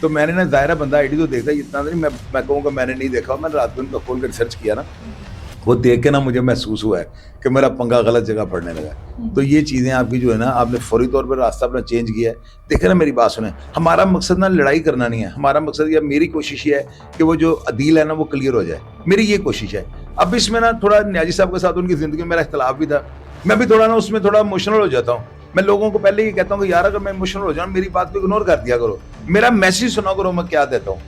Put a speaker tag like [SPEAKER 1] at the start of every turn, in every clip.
[SPEAKER 1] تو میں نے نا ظاہرہ بندہ آئی ڈی تو دیکھتا ہے اتنا نہیں, میں کہوں گا میں نے نہیں دیکھا, میں رات کو ان کا کھول کر سرچ کیا نا, وہ دیکھ کے نا مجھے محسوس ہوا ہے کہ میرا پنگا غلط جگہ پڑنے لگا ہے. تو یہ چیزیں آپ کی جو ہے نا, آپ نے فوری طور پر راستہ اپنا چینج کیا ہے. دیکھیں نا میری بات سنیں, ہمارا مقصد نا لڑائی کرنا نہیں ہے, ہمارا مقصد یا میری کوشش یہ ہے کہ وہ جو عدیل ہے نا وہ کلیئر ہو جائے, میری یہ کوشش ہے. اب اس میں نا تھوڑا نیازی صاحب کے ساتھ ان کی زندگی میں میرا اختلاف بھی تھا, میں بھی تھوڑا نا اس میں تھوڑا ایموشنل ہو جاتا ہوں. میں لوگوں کو پہلے یہ کہتا ہوں کہ یار اگر میں ایموشنل ہو جاؤں میری بات کو اگنور کر دیا کرو, میرا میسیج سنا کرو میں کیا دیتا ہوں.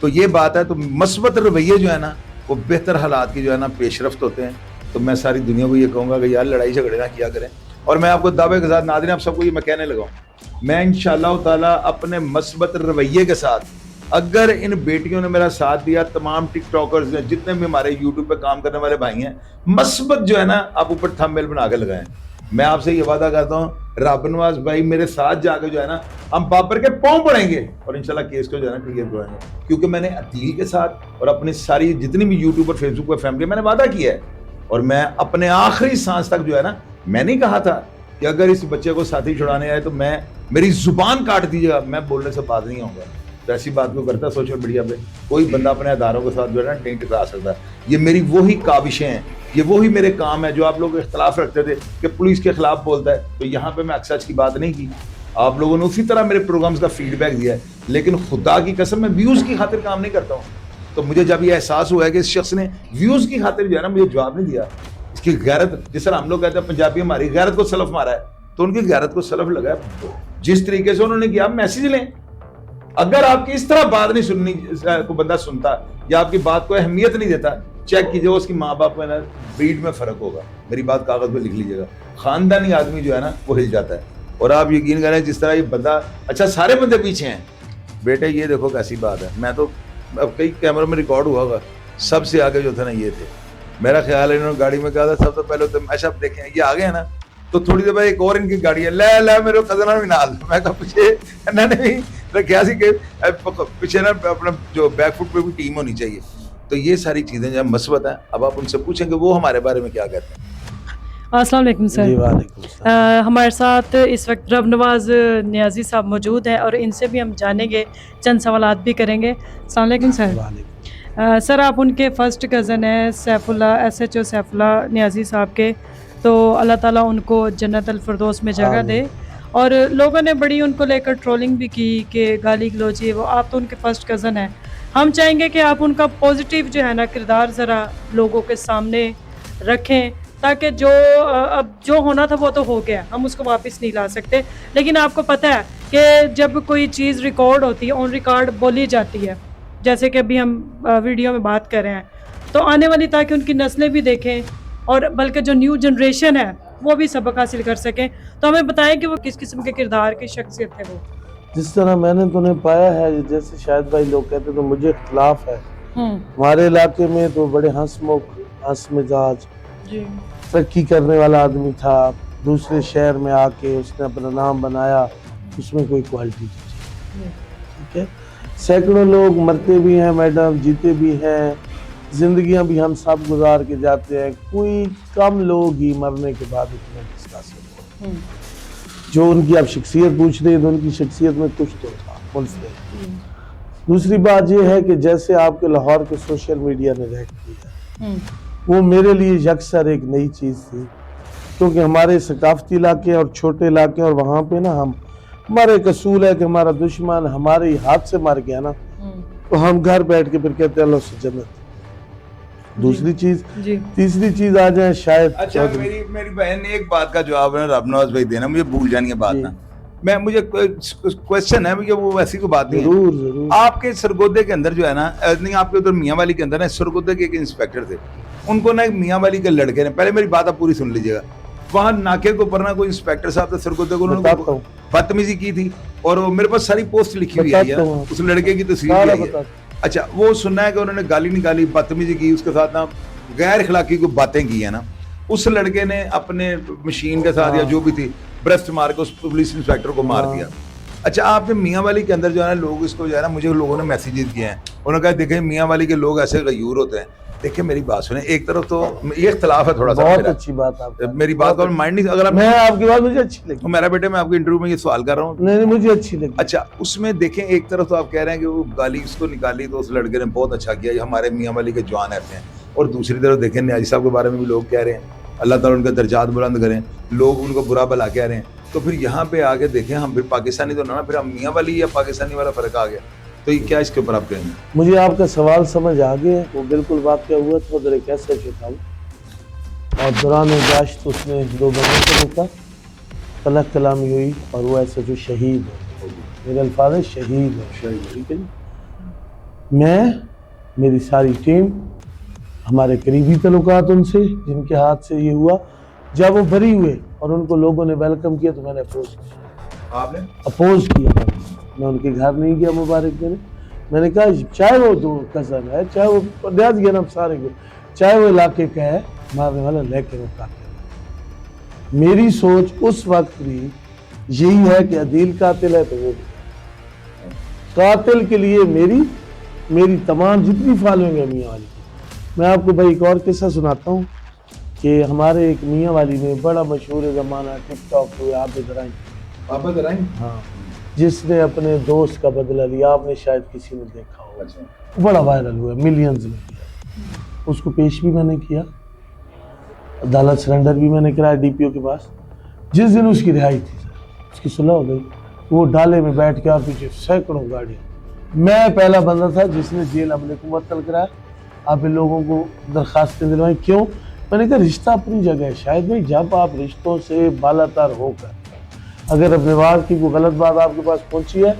[SPEAKER 1] تو یہ بات ہے. تو مثبت رویے جو ہے نا وہ بہتر حالات کی جو ہے نا پیش رفت ہوتے ہیں. تو میں ساری دنیا کو یہ کہوں گا کہ یار لڑائی جھگڑے نہ کیا کریں. اور میں آپ کو دعوے کے ساتھ ناظرین آپ سب کو یہ میں کہنے لگا ہوں, میں انشاءاللہ تعالیٰ اپنے مثبت رویے کے ساتھ, اگر ان بیٹیوں نے میرا ساتھ دیا, تمام ٹک ٹاکرز نے جتنے بھی ہمارے یوٹیوب پہ کام کرنے والے بھائی ہیں, مثبت جو ہے نا آپ اوپر تھم میل بنا کے لگائیں. میں آپ سے یہ وعدہ کرتا ہوں رب نواز بھائی میرے ساتھ جا کے جو ہے نا ہم بابر کے پاؤں پڑیں گے اور انشاءاللہ کیس کو جو ہے نا کلیئر کرائیں گے. کیونکہ میں نے عدیل کے ساتھ اور اپنی ساری جتنی بھی یوٹیوب اور فیس بک پہ فیملی میں نے وعدہ کیا ہے, اور میں اپنے آخری سانس تک جو ہے نا, میں نہیں کہا تھا کہ اگر اس بچے کو ساتھی چھڑانے آئے تو میں میری زبان کاٹ دیجیے گا, میں بولنے سے باز نہیں ہوں گا. تو ایسی بات کو کرتا سوشل میڈیا پہ کوئی بندہ اپنے اداروں کے ساتھ جو ہے نا ٹینٹ ٹکرا سکتا ہے. یہ میری وہی کاوشیں ہیں, یہ وہی میرے کام ہے جو آپ لوگ اختلاف رکھتے تھے کہ پولیس کے خلاف بولتا ہے. تو یہاں پہ میں سچ کی بات نہیں کی, آپ لوگوں نے اسی طرح میرے پروگرامز کا فیڈ بیک دیا ہے, لیکن خدا کی قسم میں ویوز کی خاطر کام نہیں کرتا ہوں. تو مجھے جب یہ احساس ہوا ہے کہ اس شخص نے ویوز کی خاطر جو ہے نا مجھے جواب نہیں دیا, اس کی غیرت, جس طرح ہم لوگ کہتے ہیں پنجابی ہماری غیرت کو سلف مارا ہے, تو ان کی غیرت کو سلف لگا ہے. جس طریقے سے انہوں نے کیا, میسیج لیں. اگر آپ کی اس طرح بات نہیں سننی, کو بندہ سنتا یا آپ کی بات کو اہمیت نہیں دیتا, چیک کیجیے اس کی ماں باپ میں نا بریڈ میں فرق ہوگا. میری بات کاغذ پہ لکھ لیجیے گا. خاندانی آدمی جو ہے نا وہ ہل جاتا ہے. اور آپ یقین کریں جس طرح یہ بندہ, اچھا سارے بندے پیچھے ہیں, بیٹے یہ دیکھو کیسی بات ہے. میں تو اب کئی کیمروں میں ریکارڈ ہوا ہوگا, سب سے آگے جو تھا نا یہ تھے. میرا خیال ہے انہوں نے گاڑی میں کہا تھا سب سے پہلے تو ایسا دیکھیں یہ آگے ہیں نا, تو تھوڑی دیر بعد ایک اور ان کی گاڑی ہے, لے میرے خزانہ بھی نال. میں کہا پیچھے انہوں نے بھی رکھا سی کہ پیچھے نا اپنا جو بیک فٹ پہ بھی ٹیم ہونی چاہیے. تو یہ ساری چیزیں جو مثبت ہیں. اب آپ ان سے پوچھیں کہ وہ ہمارے بارے میں کیا کہتے ہیں.
[SPEAKER 2] السلام علیکم سر.
[SPEAKER 3] جی وعلیکم السلام.
[SPEAKER 2] ہمارے ساتھ اس وقت رب نواز نیازی صاحب موجود ہیں اور ان سے بھی ہم جانیں گے, چند سوالات بھی کریں گے. السلام علیکم سر.
[SPEAKER 3] وعلیکم.
[SPEAKER 2] سر آپ ان کے فرسٹ کزن ہیں سیف اللہ, SHO سیف اللہ نیازی صاحب کے, تو اللہ تعالیٰ ان کو جنت الفردوس میں جگہ دے. اور لوگوں نے بڑی ان کو لے کر ٹرولنگ بھی کی کہ گالی گلوچی, وہ آپ تو ان کے فرسٹ کزن ہیں. ہم چاہیں گے کہ آپ ان کا پازیٹیو جو ہے نا کردار ذرا لوگوں کے سامنے رکھیں, تاکہ اب جو ہونا تھا وہ تو ہو گیا, ہم اس کو واپس نہیں لا سکتے. لیکن آپ کو پتہ ہے کہ جب کوئی چیز ریکارڈ ہوتی ہے, آن ریکارڈ بولی جاتی ہے, جیسے کہ ابھی ہم ویڈیو میں بات کر رہے ہیں, تو آنے والی تاکہ ان کی نسلیں بھی دیکھیں اور بلکہ جو نیو جنریشن ہے وہ بھی سبق حاصل کر سکیں. تو ہمیں بتائیں کہ وہ کس قسم کے کردار کی شخصیت ہے. وہ
[SPEAKER 3] جس طرح میں نے تو نہیں پایا ہے, جیسے شاید بھائی لوگ کہتے تو مجھے اختلاف ہے. ہمارے علاقے میں تو بڑے ہنس مزاج,
[SPEAKER 2] جی
[SPEAKER 3] ترقی کرنے والا آدمی تھا. دوسرے شہر میں آ کے اس نے اپنا نام بنایا, اس میں کوئی کوالٹی نہیں. ٹھیک ہے, سینکڑوں لوگ مرتے بھی ہیں میڈم, جیتے بھی ہیں, زندگیاں بھی ہم سب گزار کے جاتے ہیں. کوئی کم لوگ ہی مرنے کے بعد اتنے ڈسکس ہوتے ہیں. جو ان کی آپ شخصیت پوچھ رہے ہیں تو ان کی شخصیت میں کچھ تو تھا منفرد. دوسری بات یہ ہے کہ جیسے آپ کے لاہور کے سوشل میڈیا نے ریک کیا, وہ میرے لیے یکسر ایک نئی چیز تھی, کیونکہ ہمارے ثقافتی علاقے اور چھوٹے علاقے, اور وہاں پہ نا ہمارا ایک اصول ہے کہ ہمارا دشمن ہمارے ہاتھ سے مار گیا نا, تو ہم گھر بیٹھ کے پھر کہتے ہیں اللہ سے جنت. دوسری چیز, تیسری چیز آ جائیں شاید.
[SPEAKER 1] اچھا میری بہن نے ایک بات کا جواب ہے رب نواز بھائی دینا, مجھے بھول جانی ہے بات نا. مجھے کوشچن ہے, مجھے وہ ویسی کوئی بات نہیں ہے.
[SPEAKER 3] ضرور.
[SPEAKER 1] آپ کے سرگودے کے اندر جو ہے نا, نہیں آپ کے ادھر میاں والی کے اندر نا, سرگودے کے ایک انسپیکٹر تھے, ان کو نا ایک میاں والی کے لڑکے نے, پہلے میری بات آپ پوری سن لیجیے گا, وہاں ناکے کے اوپر نا کوئی انسپیکٹر صاحب تھے سرگودے کو, انہوں نے بدتمیزی کی تھی, اور میرے پاس ساری پوسٹ لکھی ہوئی ہے, اس لڑکے کی تصویر بھی ہے. اچھا وہ سننا ہے کہ انہوں نے گالی نکالی, بدتمیزی کی, اس کے ساتھ نا غیر اخلاقی کو باتیں کی ہیں نا. اس لڑکے نے اپنے مشین کے ساتھ یا جو بھی تھی برسٹ مار کے اس پولیس انسپیکٹر کو مار دیا. اچھا آپ نے میاں والی کے اندر جو ہے نا لوگ اس کو جو ہے نا, مجھے لوگوں نے میسیجز کیے ہیں, انہوں نے کہا دیکھیں میاں والی کے لوگ ایسے غیور ہوتے ہیں. دیکھیں میری بات سنیں, ایک طرف تو یہ اختلاف ہے تھوڑا سا,
[SPEAKER 3] بہت اچھی بات آپ
[SPEAKER 1] میری بات کو مائنڈ نہیں, اگر
[SPEAKER 3] میں آپ کی بات مجھے اچھی لگی,
[SPEAKER 1] تو میرا بیٹے میں آپ کے انٹرویو میں یہ سوال کر رہا ہوں.
[SPEAKER 3] نہیں مجھے اچھی لگی.
[SPEAKER 1] اچھا, اس میں دیکھیں ایک طرف تو آپ کہہ رہے ہیں کہ وہ گالی اس کو نکالی تو اس لڑکے نے بہت اچھا کیا, یہ ہمارے میاں والی کے جوان ایسے ہیں, اور دوسری طرف دیکھیں نیازی صاحب کے بارے میں بھی لوگ کہہ رہے ہیں اللہ تعالیٰ ان کے درجات بلند کریں, لوگ ان کو برا بھلا کہہ رہے ہیں. تو پھر یہاں پہ آگے دیکھیں ہم پھر پاکستانی تو نہ, پھر ہم میاں والی یا پاکستانی والا فرق آ گیا, تو یہ کیا اس کے اوپر آپ کہیں گے؟
[SPEAKER 3] مجھے آپ کا سوال سمجھ آ گیا, وہ بالکل بات کیا ہوا تھا ادھر ایک ایسا تھا, اور دوران گاشت اس نے 2 بندوں کو روکا, طلق کلامی ہوئی, اور وہ ایسا جو شہید ہے, میرے الفاظ ہے شہید ہے, ٹھیک ہے جی. میں, میری ساری ٹیم, ہمارے قریبی تعلقات ان سے جن کے ہاتھ سے یہ ہوا, جب وہ بری ہوئے اور ان کو لوگوں نے ویلکم کیا تو میں نے اپوز کیا.
[SPEAKER 1] آپ نے
[SPEAKER 3] اپوز کیا, میں ان کے گھر نہیں گیا مبارک دینے. میں نے کہا چاہے وہ 2 کزن ہے, چاہے وہ ریاض گیا نا سارے کو, چاہے وہ علاقے کا ہے مارنے والا, لیکن وہ قاتل. میری سوچ اس وقت بھی یہی ہے کہ عدیل قاتل ہے تو وہ بھی قاتل کے لیے میری تمام جتنی فالوئنگ ہے میاں والی. میں آپ کو بھائی ایک اور قصہ سناتا ہوں کہ ہمارے ایک میاں والی میں بڑا مشہور زمانہ ٹک ٹاک ہوئے, آپ ادھر آئیں, ہاں, جس نے اپنے دوست کا بدلہ لیا, آپ نے شاید کسی نے دیکھا ہو, بڑا وائرل ہوا, ملینز میں کیا. اس کو پیش بھی میں نے کیا, عدالت سرنڈر بھی میں نے کرایا ڈی پی او کے پاس. جس دن اس کی رہائی تھی سر, اس کی صلح ہو گئی, وہ ڈالے میں بیٹھ کے اور پیچھے سینکڑوں گاڑیاں. میں پہلا بندہ تھا جس نے جیل عملے کو معطل کرایا, آپ ان لوگوں کو درخواستیں دلوائیں. کیوں؟ میں نے کہا رشتہ اپنی جگہ ہے, شاید بھائی جب آپ رشتوں سے بالا تر ہو کر اگر اپنے وار کی کوئی غلط بات آپ کے پاس پہنچی ہے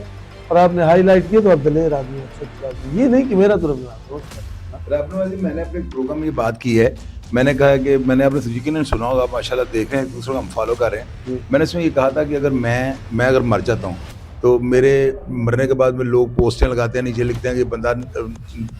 [SPEAKER 3] اور آپ نے ہائی لائٹ کیا تو آپ دلیر آدمی, سچ آدمی, یہ نہیں کہ میرا تو
[SPEAKER 1] میں نے اپنے پروگرام میں یہ بات کی ہے, میں نے کہا کہ میں نے اپنے یقیناً سنا ہوگا, آپ ماشاء اللہ دیکھ رہے ہیں, ایک دوسرے کو ہم فالو کر رہے ہیں. میں نے اس میں یہ کہا تھا کہ اگر میں اگر مر جاتا ہوں تو میرے مرنے کے بعد میں لوگ پوسٹیں لگاتے ہیں, نیچے لکھتے ہیں کہ یہ بندہ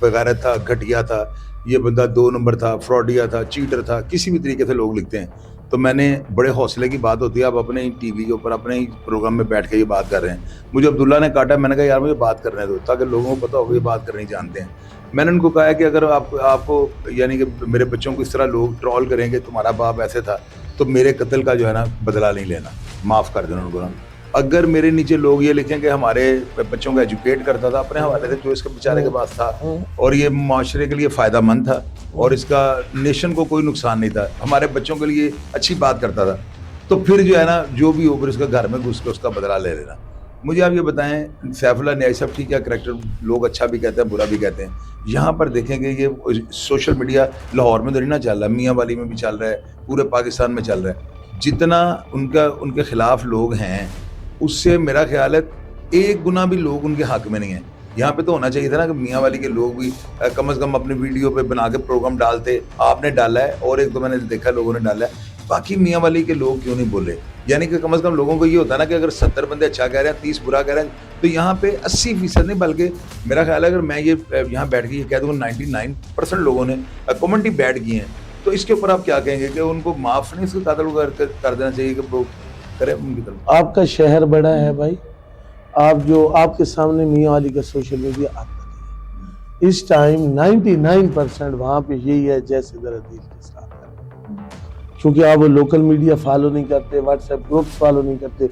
[SPEAKER 1] بغیرت تھا, گھٹیا تھا, یہ بندہ 2 نمبر تھا, فراڈیا تھا, چیٹر تھا, کسی بھی طریقے سے لوگ لکھتے ہیں. تو میں نے بڑے حوصلے کی بات ہوتی ہے, آپ اپنے ہی ٹی وی کے اوپر اپنے ہی پروگرام میں بیٹھ کے یہ بات کر رہے ہیں. مجھے عبداللہ نے کاٹا, میں نے کہا یار مجھے بات کرنے دو تاکہ لوگوں کو پتہ ہو یہ بات کرنی جانتے ہیں. میں نے ان کو کہا ہے کہ اگر آپ کو یعنی کہ میرے بچوں کو اس طرح لوگ ٹرول کریں کہ تمہارا باپ ایسے تھا, تو میرے قتل کا جو ہے نا بدلہ نہیں لینا, معاف کر دینا ان کو نا. اگر میرے نیچے لوگ یہ لکھیں کہ ہمارے بچوں کو ایجوکیٹ کرتا تھا اپنے حوالے سے, جو اس کے بیچارے کے پاس تھا, اور یہ معاشرے کے لیے فائدہ مند تھا اور اس کا نیشن کو کوئی نقصان نہیں تھا, ہمارے بچوں کے لیے اچھی بات کرتا تھا, تو پھر جو ہے نا جو بھی اوپر اس کا گھر میں گھس کے اس کا بدلہ لے لینا. مجھے آپ یہ بتائیں, سیف اللہ نیازی صاحب ٹھیک ہے کریکٹر, لوگ اچھا بھی کہتے ہیں برا بھی کہتے ہیں. یہاں پر دیکھیں کہ یہ سوشل میڈیا لاہور میں تو نہیں نہ چل رہا, میاں والی میں بھی چل رہا ہے, پورے پاکستان میں چل رہا ہے. جتنا ان کے خلاف لوگ ہیں اس سے میرا خیال ہے 1 گنا بھی لوگ ان کے حق میں نہیں ہیں. یہاں پہ تو ہونا چاہیے تھا نا کہ میاں والی کے لوگ بھی کم از کم اپنے ویڈیو پہ بنا کے پروگرام ڈالتے. آپ نے ڈالا ہے اور 1-2 میں نے دیکھا لوگوں نے ڈالا ہے, باقی میاں والی کے لوگ کیوں نہیں بولے؟ یعنی کہ کم از کم لوگوں کو یہ ہوتا ہے نا کہ اگر 70 بندے اچھا کہہ رہے ہیں 30 برا کہہ رہے ہیں, تو یہاں پہ 80% نہیں بلکہ میرا خیال ہے اگر میں یہ یہاں بیٹھ کے یہ کہہ دوں 99% لوگوں نے کمنٹ ہی بیٹھ کی ہیں, تو اس کے اوپر آپ کیا کہیں گے کہ ان کو معاف نہیں اس کو قتل کر دینا چاہیے کہ وہ کرے ان کی طرف؟
[SPEAKER 3] آپ کا شہر بڑا ہے بھائی, آپ کے سامنے میاں والی کا سوشل میڈیا آتا ہے اس ٹائم 99% وہاں پہ یہی ہے جیسے دردیل کے ساتھ ہے, کیونکہ آپ وہ لوکل میڈیا فالو نہیں کرتے, واٹس ایپ گروپس فالو نہیں کرتے,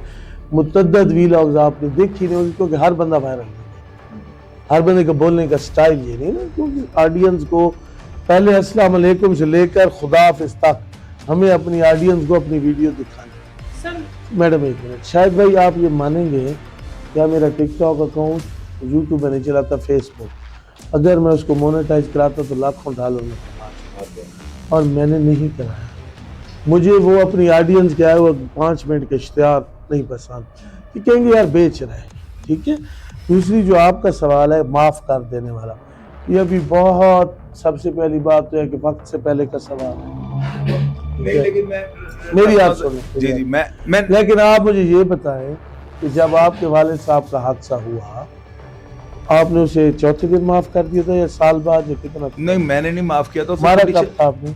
[SPEAKER 3] متعدد ویلاگز آپ نے دیکھی نہیں ہوگی, کیونکہ ہر بندہ وائرل ہے, ہر بندے کا بولنے کا سٹائل یہ نہیں نا, کیونکہ آڈینس کو پہلے السلام علیکم سے لے کر خدا حافظ تک ہمیں اپنی آڈینس کو اپنی ویڈیو دکھانی. میڈم 1 منٹ, شاید بھائی آپ یہ مانیں گے کیا میرا ٹک ٹاک اکاؤنٹ یوٹیوب میں نہیں چلاتا, فیس بک, اگر میں اس کو مونیٹائز کراتا تو لاکھوں ڈالر میں کماتا, اور میں نے نہیں کرایا. مجھے وہ اپنی آڈینس کیا ہے وہ 5 منٹ کا اشتہار نہیں پسند, کہ کہیں گے یار بیچ رہے ہیں, ٹھیک ہے. دوسری جو آپ کا سوال ہے معاف کر دینے والا, یہ بھی بہت سب سے پہلی بات تو ہے کہ وقت سے پہلے کا سوال ہے.
[SPEAKER 1] لیکن میں
[SPEAKER 3] میری آپ سنیں,
[SPEAKER 1] جی میں
[SPEAKER 3] لیکن آپ مجھے یہ بتائیں کہ جب آپ کے والد صاحب کا حادثہ ہوا آپ نے اسے 4تھے دن معاف کر دیا تھا یا سال بعد یا کتنا؟
[SPEAKER 1] نہیں میں نے نہیں معاف کیا. تو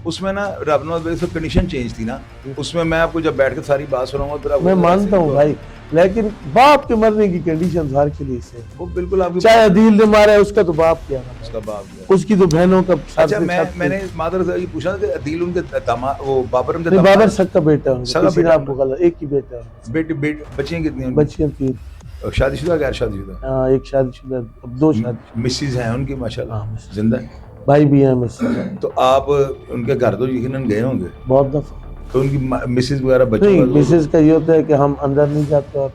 [SPEAKER 1] اس میں نا رب نواز بھائی سے کنڈیشن چینج تھی نا, اس میں آپ کو جب بیٹھ کے ساری بات سناؤں گا
[SPEAKER 3] میں مانتا ہوں بھائی, لیکن باپ کے مرنے کی کنڈیشن ہر کے لیے سے
[SPEAKER 1] وہ بالکل آپ کی
[SPEAKER 3] چاہے عدیل نے مارا ہے اس کا تو باپ کیا
[SPEAKER 1] اس کا باپ ہے.
[SPEAKER 3] اس کی تو بہنوں کا
[SPEAKER 1] اچھا میں نے مادر سے یہ پوچھا کہ عدیل ان کے داماد وہ بابر ان کے
[SPEAKER 3] نہیں،
[SPEAKER 1] داماد
[SPEAKER 3] بابر سک کا بیٹا ہے،
[SPEAKER 1] سگا
[SPEAKER 3] کسی نے
[SPEAKER 1] بیٹا.
[SPEAKER 3] آپ کو غلط، ایک ہی بیٹا ہے،
[SPEAKER 1] بیٹی بچیاں کتنی ہیں؟
[SPEAKER 3] بچیاں 3،
[SPEAKER 1] شادی شدہ غیر شادی شدہ؟
[SPEAKER 3] ہاں ایک شادی شدہ، اب 2 شادی،
[SPEAKER 1] مسز ہیں ان کی ماشاءاللہ
[SPEAKER 3] ہاں، مسز.
[SPEAKER 1] زندہ ہیں.
[SPEAKER 3] بھائی بھی ہیں مجھ سے
[SPEAKER 1] تو آپ ان کے گھر تو یقیناً گئے ہوں گے،
[SPEAKER 3] بہت دفعہ.
[SPEAKER 1] تو ان کی مسز وغیرہ بچوں
[SPEAKER 3] نہیں،
[SPEAKER 1] کا
[SPEAKER 3] مسز کا یہ ہوتا ہے کہ ہم اندر نہیں جاتے اور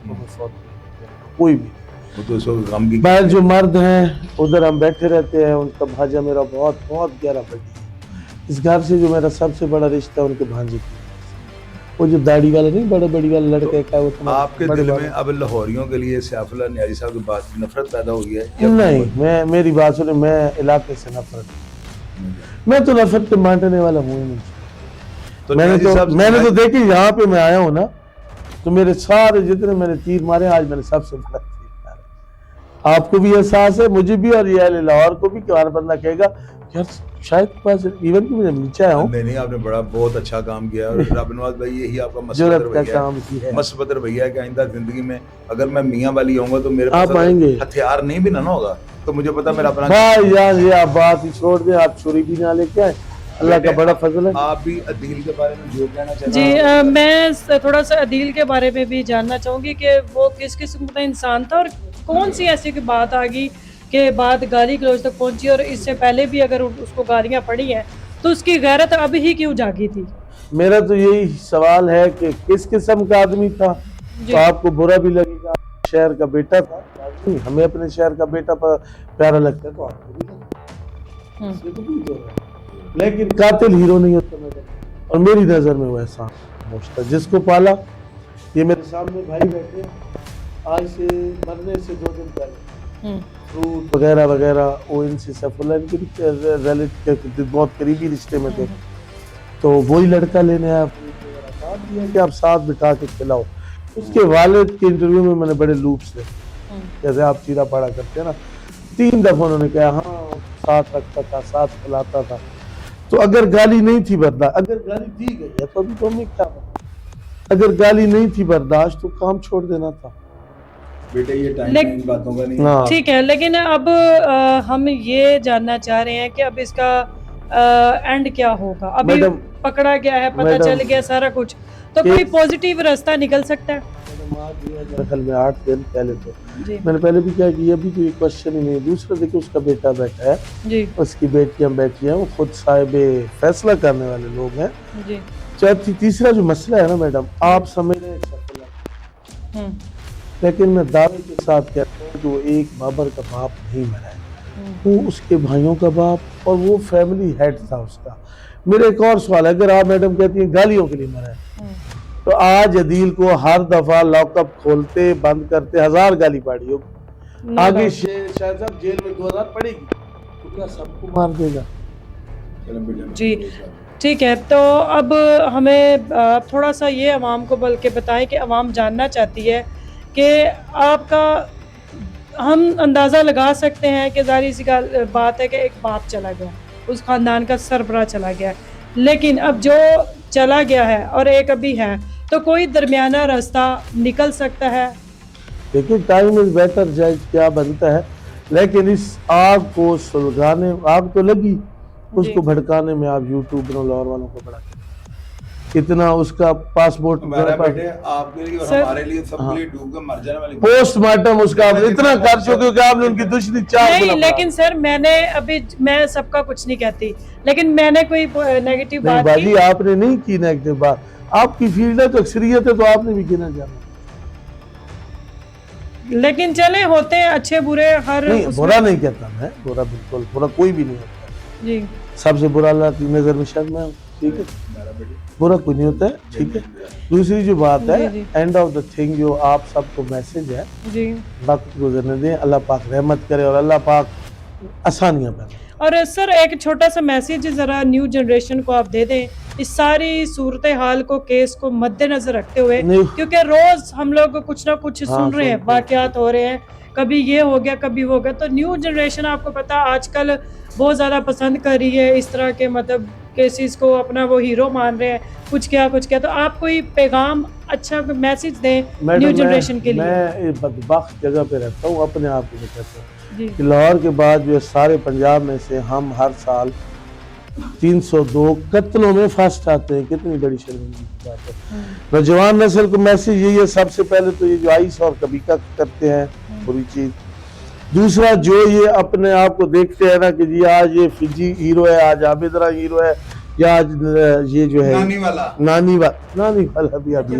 [SPEAKER 3] کوئی بھی
[SPEAKER 1] وہ تو اس وقت غم کی
[SPEAKER 3] باہر جو مرد ہیں ادھر ہم بیٹھے رہتے ہیں. ان کا بھانجا میرا بہت بہت گہرا بڑی ہے. اس گھر سے جو میرا سب سے بڑا رشتہ ہے ان کے بھانجے کی، وہ جو داڑھی والا نہیں، بڑے بڑی والا لڑکا ہے، وہ تمہارا
[SPEAKER 1] آپ کے
[SPEAKER 3] بڑے
[SPEAKER 1] دل
[SPEAKER 3] والا.
[SPEAKER 1] میں اب لاہوریوں کے لیے سیف اللہ نیازی صاحب کے بعد نفرت پیدا ہو گیا ہے؟
[SPEAKER 3] نہیں، میری بات سنیں، میں علاقے سے نفرت، میں تو نفرت کے بانٹنے والا ہوں ہی نہیں. میں نے تو دیکھی یہاں پہ میں آیا ہوں نا، تو میرے سارے جتنے میں نے تیر مارے آج میں نے سب سے بڑا تیر مارا. آپ کو بھی احساس ہے، مجھے بھی، اور یہ اہل لاہور کو بھی، کہ ہر بندہ کہے گا یار شاید پاس ایون کہ میں نیچے آیا ہوں.
[SPEAKER 1] نہیں آپ نے بہت اچھا کام کیا، اور رب نواز بھائی یہی آپ کا
[SPEAKER 3] جرأت کا
[SPEAKER 1] مسئلہ
[SPEAKER 3] کام کیا ہے.
[SPEAKER 1] مثبت رویہ ہے کہ آئندہ زندگی میں اگر میں میاں والی ہوں گا تو میرے
[SPEAKER 3] آپ آئیں گے،
[SPEAKER 1] ہتھیار نہیں بھی نہ ہوگا تو مجھے پتا میرا اپنا
[SPEAKER 3] بھائی یار یہ آپ بات ہی چھوڑ دیں، آپ چھری بھی نہ لے کے آئے. اللہ کا بڑا فضل ہے.
[SPEAKER 1] آپ بھی عدیل کے بارے میں جو کہنا چاہتے
[SPEAKER 2] جی
[SPEAKER 1] ہیں؟
[SPEAKER 2] میں تھوڑا سا عدیل کے بارے میں بھی جاننا چاہوں گی کہ وہ کس قسم کا انسان تھا، اور کون سی ایسی کی بات آ گئی کہ بات گالی گلوچ تک پہنچی، اور اس سے پہلے بھی اگر اس کو گالیاں پڑی ہیں تو اس کی غیرت اب ہی کیوں جاگی تھی؟
[SPEAKER 3] میرا تو یہی سوال ہے کہ کس قسم کا آدمی تھا. تو آپ کو برا بھی لگے گا، شہر کا بیٹا تھا، ہمیں اپنے شہر کا بیٹا پیارا لگتا ہے تو آپ کو بھی لگتا ہے، لیکن قاتل ہیرو نہیں ہوتا میرا. اور میری نظر میں وہ احسان پہنچتا جس کو پالا. یہ میرے سامنے بھائی بیٹھے ہیں، آج سے مرنے سے 2 دن پہلے فروٹ وغیرہ وغیرہ، وہ ان سے سیف اللہ ان کے ریلیٹو بہت قریبی رشتے میں تھے، تو وہی لڑکا لینے آیا فروٹ وغیرہ، کہا دیا کہ آپ ساتھ بٹھا کے کھلاؤ. اس کے والد کے انٹرویو میں نے بڑے لوپس لے، جیسے آپ چیرا پاڑا کرتے ہیں نا، 3 دفعہ انہوں نے کہا ہاں ساتھ رکھتا تھا، ساتھ کھلاتا تھا. تو اگر گالی نہیں تھی برداشت، اگر گالی دی گئی ہے تو ابھی تو ہمیں کیا پتا، اگر گالی نہیں تھی برداشت تو کام چھوڑ دینا تھا.
[SPEAKER 1] بیٹے یہ ٹائم ان باتوں کا نہیں.
[SPEAKER 2] ٹھیک ہے، لیکن اب ہم یہ جاننا چاہ رہے ہیں کہ اب اس کا اینڈ کیا ہوگا. ابھی پکڑا گیا ہے، پتہ چل گیا سارا کچھ، تو کوئی پوزیٹیو راستہ نکل سکتا ہے؟
[SPEAKER 3] میرے خیال میں 8 دن پہلے تو میں نے پہلے بھی کیا کہ ابھی تو یہ کوشچن ہی نہیں. دوسرا دیکھیں اس کا بیٹا بیٹھا ہے، اس کی بیٹیاں بیٹھی ہیں، وہ خود صاحب فیصلہ کرنے والے لوگ ہیں. تیسرا جو مسئلہ ہے نا میڈم، آپ سمجھ رہے ہیں، لیکن میں دعوے کے ساتھ کہتا ہوں کہ وہ ایک بابر کا باپ نہیں مرا ہے، وہ اس کے بھائیوں کا باپ، اور وہ فیملی ہیڈ تھا اس کا. میرے ایک اور سوال ہے، اگر آپ میڈم کہتی ہیں گالیوں کے لیے مرا ہے، تو آج عدیل کو ہر دفعہ لاک اپ کھولتے بند کرتے 1000 گالی پاڑی ہوگی، آگے شاید صاحب جیل میں 2000 پڑے گی، تو کیا سب کو مار دے گا؟
[SPEAKER 2] جی ٹھیک ہے. تو اب ہمیں تھوڑا سا یہ عوام کو بلکہ بتائیں کہ عوام جاننا چاہتی ہے کہ آپ کا، ہم اندازہ لگا سکتے ہیں کہ ظاہر سی بات ہے کہ ایک باپ چلا گیا، اس خاندان کا سربراہ چلا گیا، لیکن اب جو چلا گیا ہے اور ایک ابھی ہے، تو کوئی درمیانہ راستہ نکل سکتا ہے؟
[SPEAKER 3] دیکھیں ٹائم از بیٹر، جج کیا بنتا ہے، لیکن اس آگ کو سلگانے، آگ تو لگی، اس کو بھڑکانے میں آپ یوٹیوبروں لاہور والوں کو بڑا اتنا اس کا پاسپورٹ پوسٹ مارٹم اس کا اتنا کر چکے کہ آپ نے ان کی دشمنی 4
[SPEAKER 2] نہیں. لیکن سر میں سب کا کچھ نہیں کہتی، لیکن میں نے کوئی نیگیٹو بات کی؟
[SPEAKER 3] باجی آپ نے نہیں کی نیگیٹو بات، آپ کی فیلڈ ہے تو اکثریت ہے تو آپ نے بھی کہنا جانا.
[SPEAKER 2] لیکن چلے ہوتے ہیں اچھے برے، ہر
[SPEAKER 3] برا نہیں کہتا میں، برا بالکل برا کوئی بھی نہیں ہوتا
[SPEAKER 2] جی.
[SPEAKER 3] سب سے برا اللہ کی نظر میں شاید میں ہوں، ٹھیک ہے، برا کوئی نہیں ہوتا ہے، ٹھیک ہے. دوسری جو بات ہے، اینڈ آف دا تھنگ جو آپ سب کو میسج ہے، وقت گزرنے دیں، اللہ پاک رحمت کرے اور اللہ پاک آسانیاں کرے.
[SPEAKER 2] اور سر ایک چھوٹا سا میسج ذرا نیو جنریشن کو آپ دے دیں اس ساری صورتحال کو، کیس کو مد نظر رکھتے ہوئے، کیونکہ روز ہم لوگ کچھ نہ کچھ سن رہے ہیں، واقعات ہو رہے ہیں، کبھی یہ ہو گیا کبھی وہ ہو گیا. تو نیو جنریشن آپ کو پتا آج کل بہت زیادہ پسند کر رہی ہے اس طرح کے مطلب کیسز کو اپنا وہ ہیرو مان رہے ہیں, کچھ کیا. تو آپ کوئی پیغام اچھا میسج دیں نیو جنریشن کے لیے.
[SPEAKER 3] میں بدبخت جگہ پہ رہتا ہوں, اپنے آپ کو کہتا ہوں
[SPEAKER 2] جی
[SPEAKER 3] کہ لاہور کے بعد جو ہے سارے پنجاب میں سے ہم ہر سال 302 قتلوں میں فرسٹ آتے ہیں. کتنی بڑی شرمندگی کی بات ہے. نوجوان نسل کو میسج یہی ہے, سب سے پہلے تو یہ جو آئس اور کبھی کا کرتے ہیں بری چیز. دوسرا جو یہ اپنے آپ کو دیکھتے ہیں نا کہ جی آج یہ فجی ہیرو ہے, آج عابدرا ہیرو ہے, یا آج یہ جو ہے نانی والا بھی ابھی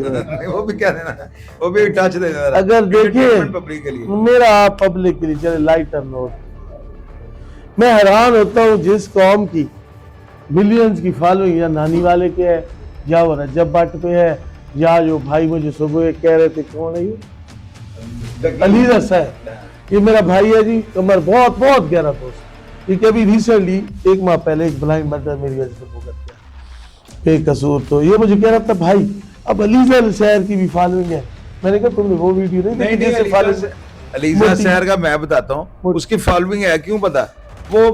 [SPEAKER 1] وہ بھی کیا دینا, وہ بھی ٹچ دے دینا.
[SPEAKER 3] اگر دیکھیں میرا آپ پبلک کے لیے چلے لائٹر نوٹ, میں حیران ہوتا ہوں جس قوم کی ملینز کی فالوئنگ یا نانی والے کے ہے, یا وہ رجب بٹ پہ ہے, یا جو بھائی مجھے صبح کہہ رہے تھے کون ہے یہ علی رسا ہے, یہ میرا بھائی ہے جی, کمر بہت بہت گہرا دوست. یہ کبھی ریسنٹلی 1 ماہ پہلے ایک بلائنڈ مرڈر میری وجہ سے ہو گیا بے قصور. تو یہ مجھے کہہ رہا تھا بھائی اب علیزہ شہر کی بھی فالوئنگ ہے. میں نے کہا تم نے وہ ویڈیو نہیں دیکھی
[SPEAKER 1] علیزہ شہر کا, میں بتاتا ہوں اس کی فالوئنگ ہے. کیوں پتا, وہ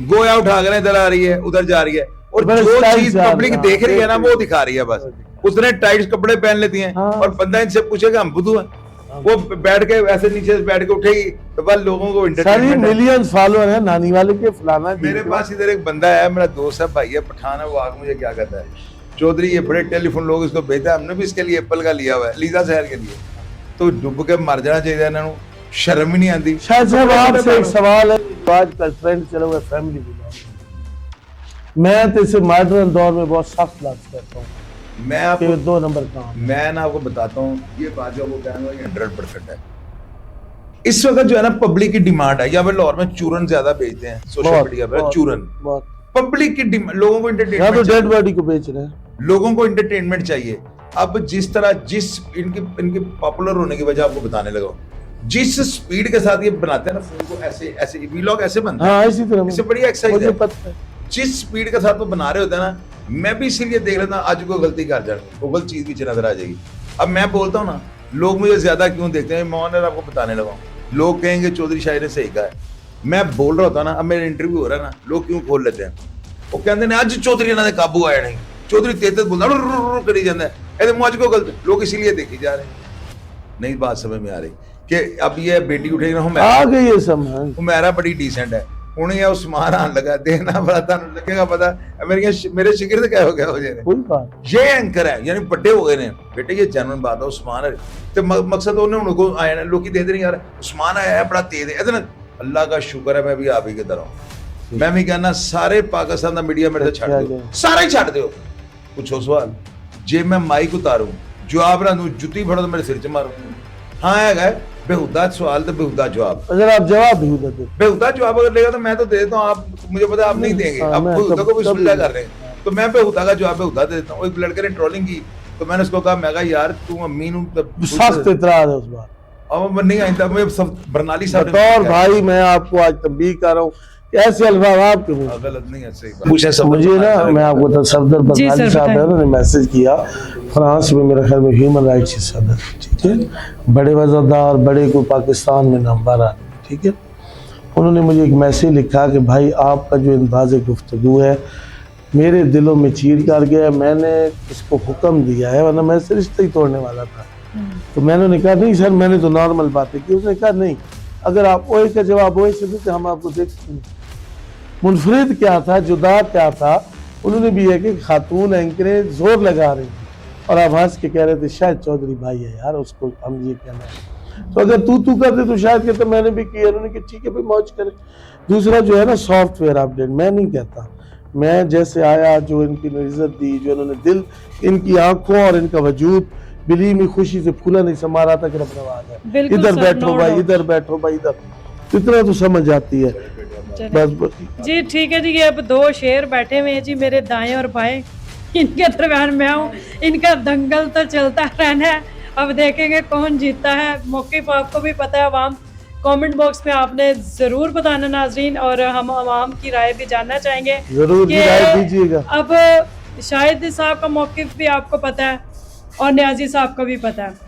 [SPEAKER 1] گویا اٹھا کر ادھر آ رہی ہے ادھر جا رہی ہے, اور جو چیز پبلک دیکھ رہی ہے نا وہ دکھا رہی ہے. بس اس نے ٹائٹ کپڑے پہن لیتی ہیں, اور بندہ ان سے پوچھے گا ہم بدھو ہیں, وہ بیٹھ کے ایسے نیچے سے بیٹھ کے اٹھے گی تو بس لوگوں کو
[SPEAKER 3] انٹرٹینمنٹ. ملینز فالوور ہیں نانی والے کے فلانا.
[SPEAKER 1] میرے پاس ادھر ایک بندہ ہے, میرا دوست ہے, بھائی ہے, پٹھان ہے, وہ آگے مجھے کیا کہتا ہے, چودھری یہ بڑے ٹیلی فون لوگ اس کو بھیجتا ہے, ہم نے بھی اس کے لیے ایپل کا لیا ہوا ہے لیزا شہر کے لیے. تو ڈب کے مر جانا چاہیے انہوں نے, شرم ہی نہیں آتی.
[SPEAKER 3] شاید صاحب آپ سے ایک سوال ہے, آج کل ٹرینڈ چلا ہوا ہے فیملی بلاگ. میں تو اسے ماڈرن دور میں بہت سخت لفظ کرتا ہوں.
[SPEAKER 1] میں آپ کو
[SPEAKER 3] 2 نمبر کام,
[SPEAKER 1] میں نا آپ کو بتاتا ہوں, یہ بات جو وہ کہنا ہے 100% ہے. اس وقت جو ہے نا پبلک کی ڈیمانڈ ہے, یا پھر لاہور میں چورن زیادہ بیچتے ہیں سوشل میڈیا پہ, چورن پبلک کی ڈیمانڈ, لوگوں کو انٹرٹینمنٹ,
[SPEAKER 3] ڈیڈ باڈی کو بیچ رہے ہیں,
[SPEAKER 1] لوگوں کو انٹرٹینمنٹ چاہیے. اب جس طرح جس ان کی پاپولر ہونے کی وجہ آپ کو بتانے لگا, جس سپیڈ کے ساتھ یہ بناتے ہیں نا فون کو, ایسے ویلاگ ایسے بنتے ہیں, اسی طرح اس سے بڑی ایکسرسائز ہے. جس سپیڈ کے ساتھ وہ بنا رہے ہوتے ہیں نا, میں بھی اسی لیے دیکھ لیتا ہوں آج کوئی غلطی کر جائے, وہ غلط چیز بھی نظر آ جائے گی. اب میں بولتا ہوں نا, لوگ مجھے زیادہ کیوں دیکھتے ہیں, میں آپ کو بتانے لگا ہوں. لوگ کہیں گے چودھری شاہد نے صحیح کہا ہے, میں بول رہا ہوتا نا, اب میرا انٹرویو ہو رہا ہے نا, لوگ کیوں کھول لیتے ہیں, وہ کہتے ہیں آج چودھری انہوں نے قابو آیا نہیں, چودھری تیز بولتا کری جاتا ہے, ایسے مجھ کو غلط, لوگ اسی لیے دیکھی جا رہے ہیں. نہیں بات سمجھ میں آ رہی کہ اب یہ بیٹی اٹھے گی نا, میرا بڑی ڈیسنٹ ہے, انہیں عثمان آن لگا دینا بڑا تھا, لگے گا پتا میرے شکر کیا ہو گیا ہو جائے, یہ اینکر ہے, یعنی بڑے ہو گئے نے. بیٹے یہ جنون بات ہے, عثمان ہے تو مقصد انہوں کو آیا نا, لوگ دے دے رہے یار عثمان آیا ہے بڑا تیز ہے. اللہ کا شکر ہے میں بھی آپ ہی کے طرح ہوں. میں بھی کہنا سارے پاکستان کا میڈیا میرے سے چھڑ دو, سارا ہی چھڑ دو. پوچھو سوال, جی میں مائک اتاروں جواب نہ دوں, جتی پھڑو تو میرے سر چ مارو. ہاں ہے گئے بےہودہ سوال تو بےہودہ جواب,
[SPEAKER 3] اگر آپ جواب
[SPEAKER 1] بےہودہ جواب اگر لے گا تو میں تو دے دیتا ہوں, آپ مجھے پتا آپ نہیں دیں گے, آپ بےہودہ کو بھی سمجھا کر رہے ہیں, تو میں بےہودہ کا جواب بےہودہ دے دیتا ہوں. ایک لڑکے نے ٹرولنگ کی تو میں نے اس کو کہا, میں کہا یار تو امی نو
[SPEAKER 3] سخت اعتراض ہے اس بات,
[SPEAKER 1] اب نہیں آئندہ میں برنالی صاحب
[SPEAKER 3] بطور بھائی میں آپ کو آج تنبیہ کر رہا ہوں کہ ایسے الفاظ آپ کے منہ
[SPEAKER 1] غلط نہیں ہے, صحیح.
[SPEAKER 3] مجھے نا میں آپ کو صفدر برنالی صاحب ہے, انہوں نے میسج کیا, فرانس میں میرے خیال میں ہیومن رائٹس کے صدر, ٹھیک ہے, بڑے وزیردار, بڑے کو پاکستان میں نمبر آنے, ٹھیک ہے. انہوں نے مجھے ایک میسج لکھا کہ بھائی آپ کا جو انداز گفتگو ہے میرے دلوں میں چیر کر گیا, میں نے اس کو حکم دیا ہے, ورنہ میں اس سے رشتہ ہی توڑنے والا تھا. تو میں نے کہا نہیں سر, میں نے تو نارمل باتیں کی. اس نے کہا نہیں, اگر آپ اوے کا جواب اوے سے دیتے ہم آپ کو دیکھتے ہیں. منفرد کیا تھا, جدا کیا تھا, انہوں نے بھی یہ کہ خاتون اینکریں زور لگا رہی ہیں, اور آپ ہنس کے کہہ رہے تھے شاید چودھری بھائی ہے یار, اس کو ہم یہ کہنا ہے. تو اگر تو کرتے تو شاید کہتے, میں نے بھی کیا. انہوں نے کہا ٹھیک ہے بھائی موج کرے. دوسرا جو ہے نا سافٹ ویئر اپڈیٹ, میں نہیں کہتا, میں جیسے آیا جو ان کی عزت دی, جو انہوں نے دل, ان کی آنکھوں اور ان کا وجود بلی میں خوشی سے پھولا نہیں سما رہا تھا کہ رب نواز ہے, ادھر بیٹھو بھائی, ادھر بیٹھو بھائی, ادھر, اتنا تو سمجھ آتی ہے.
[SPEAKER 2] جی ٹھیک ہے جی, یہ اب 2 شیر بیٹھے ہوئے ہیں جی میرے دائیں اور بائیں, ان کے درمیان میں ہوں, ان کا دنگل تو چلتا رہنا ہے. اب دیکھیں گے کون جیتتا ہے. موقف آپ کو بھی پتہ ہے, عوام کامنٹ باکس میں آپ نے ضرور بتانا ناظرین, اور ہم عوام کی رائے بھی جاننا چاہیں گے
[SPEAKER 3] ضرور
[SPEAKER 2] کہ
[SPEAKER 3] رائے دیجیے گا.
[SPEAKER 2] اب شاہد صاحب کا موقف بھی آپ کو پتہ ہے اور نیازی صاحب کا بھی پتہ ہے.